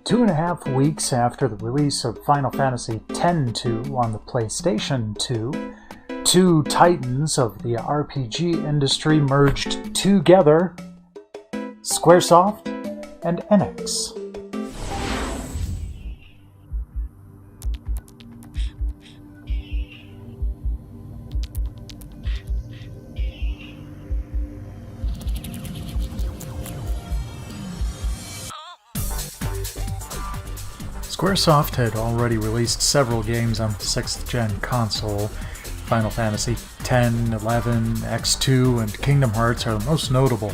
2.5 weeks after the release of Final Fantasy X-2 on the PlayStation 2, two titans of the RPG industry merged together, Squaresoft and Enix. Squaresoft had already released several games on the 6th gen console. Final Fantasy X, 11, X2, and Kingdom Hearts are the most notable.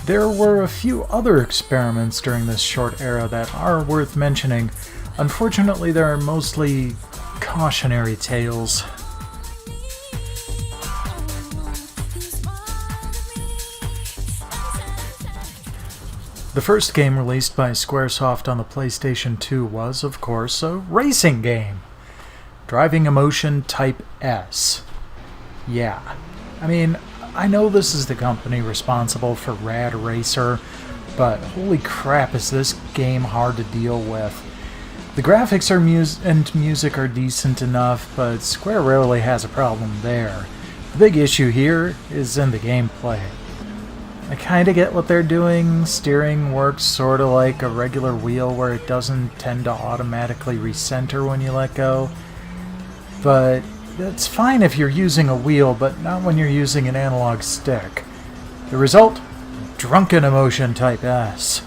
There were a few other experiments during this short era that are worth mentioning. Unfortunately, they are mostly cautionary tales. The first game released by Squaresoft on the PlayStation 2 was, of course, a racing game. Driving Emotion Type S. Yeah. I mean, I know this is the company responsible for Rad Racer, but holy crap is this game hard to deal with. The graphics and music are decent enough, but Square rarely has a problem there. The big issue here is in the gameplay. I kinda get what they're doing. Steering works sorta like a regular wheel where it doesn't tend to automatically recenter when you let go. But that's fine if you're using a wheel, but not when you're using an analog stick. The result? Drunken Emotion Type S.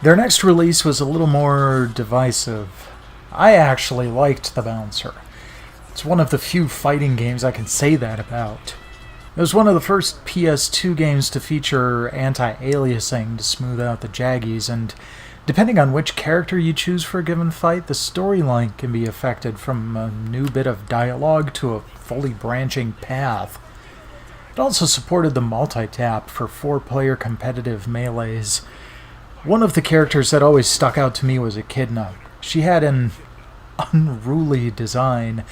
Their next release was a little more divisive. I actually liked the Bouncer. It's one of the few fighting games I can say that about. It was one of the first PS2 games to feature anti-aliasing to smooth out the jaggies, and depending on which character you choose for a given fight, the storyline can be affected from a new bit of dialogue to a fully branching path. It also supported the multi-tap for 4-player competitive melees. One of the characters that always stuck out to me was Echidna. She had an unruly design,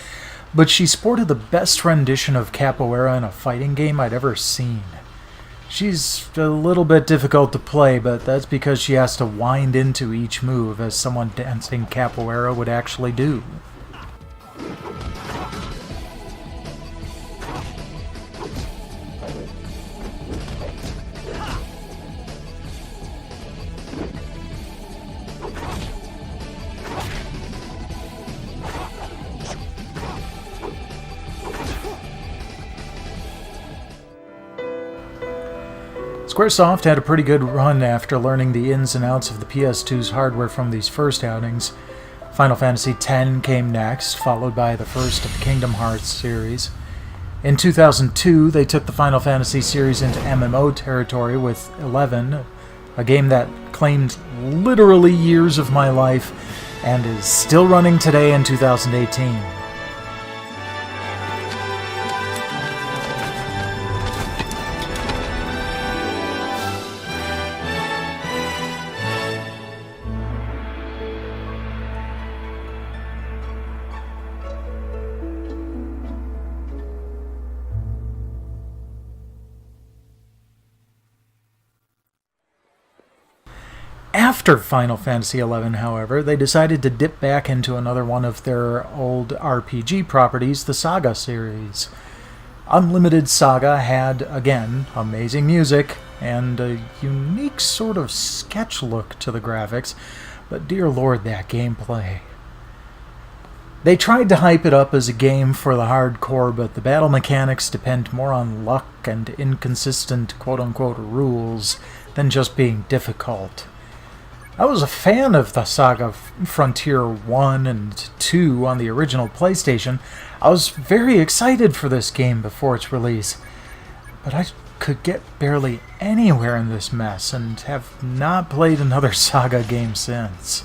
but she sported the best rendition of capoeira in a fighting game I'd ever seen. She's a little bit difficult to play, but that's because she has to wind into each move as someone dancing capoeira would actually do. Squaresoft had a pretty good run after learning the ins and outs of the PS2's hardware from these first outings. Final Fantasy X came next, followed by the first of the Kingdom Hearts series. In 2002, they took the Final Fantasy series into MMO territory with 11, a game that claimed literally years of my life and is still running today in 2018. After Final Fantasy XI, however, they decided to dip back into another one of their old RPG properties, the Saga series. Unlimited Saga had, again, amazing music and a unique sort of sketch look to the graphics, but dear lord, that gameplay. They tried to hype it up as a game for the hardcore, but the battle mechanics depend more on luck and inconsistent quote-unquote rules than just being difficult. I was a fan of the Saga Frontier 1 and 2 on the original PlayStation. I was very excited for this game before its release, but I could get barely anywhere in this mess and have not played another Saga game since.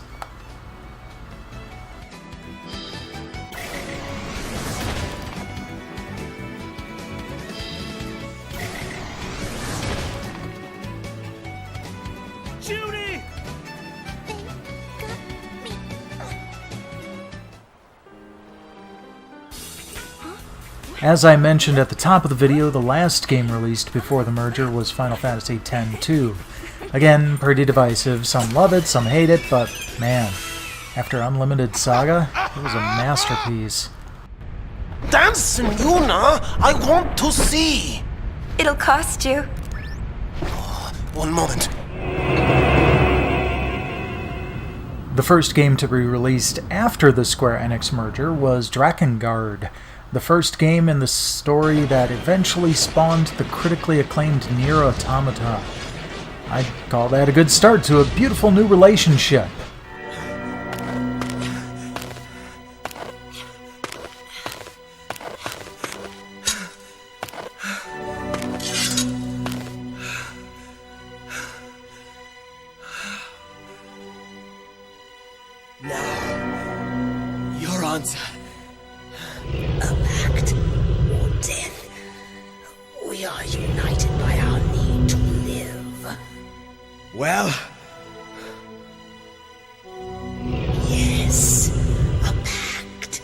As I mentioned at the top of the video, the last game released before the merger was Final Fantasy X-2. Again, pretty divisive. Some love it, some hate it, but man, after Unlimited Saga, it was a masterpiece. Dance, Yuna! I want to see! It'll cost you. One moment. The first game to be released after the Square Enix merger was Drakengard, the first game in the story that eventually spawned the critically acclaimed Nier Automata. I'd call that a good start to a beautiful new relationship. Now, your answer. A pact or death. We are united by our need to live. Well, Yes, a pact.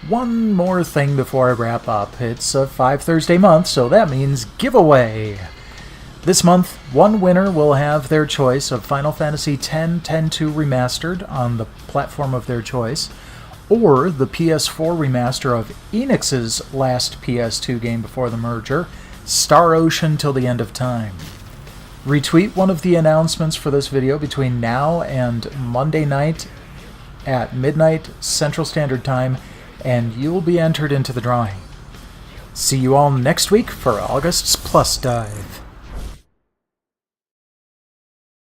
One more thing before I wrap up. It's a 5 Thursday month, so that means giveaway. This month, one winner will have their choice of Final Fantasy X 10-2 Remastered on the platform of their choice, or the PS4 remaster of Enix's last PS2 game before the merger, Star Ocean Till the End of Time. Retweet one of the announcements for this video between now and Monday night at midnight Central Standard Time, and you'll be entered into the drawing. See you all next week for August's Plus Dive.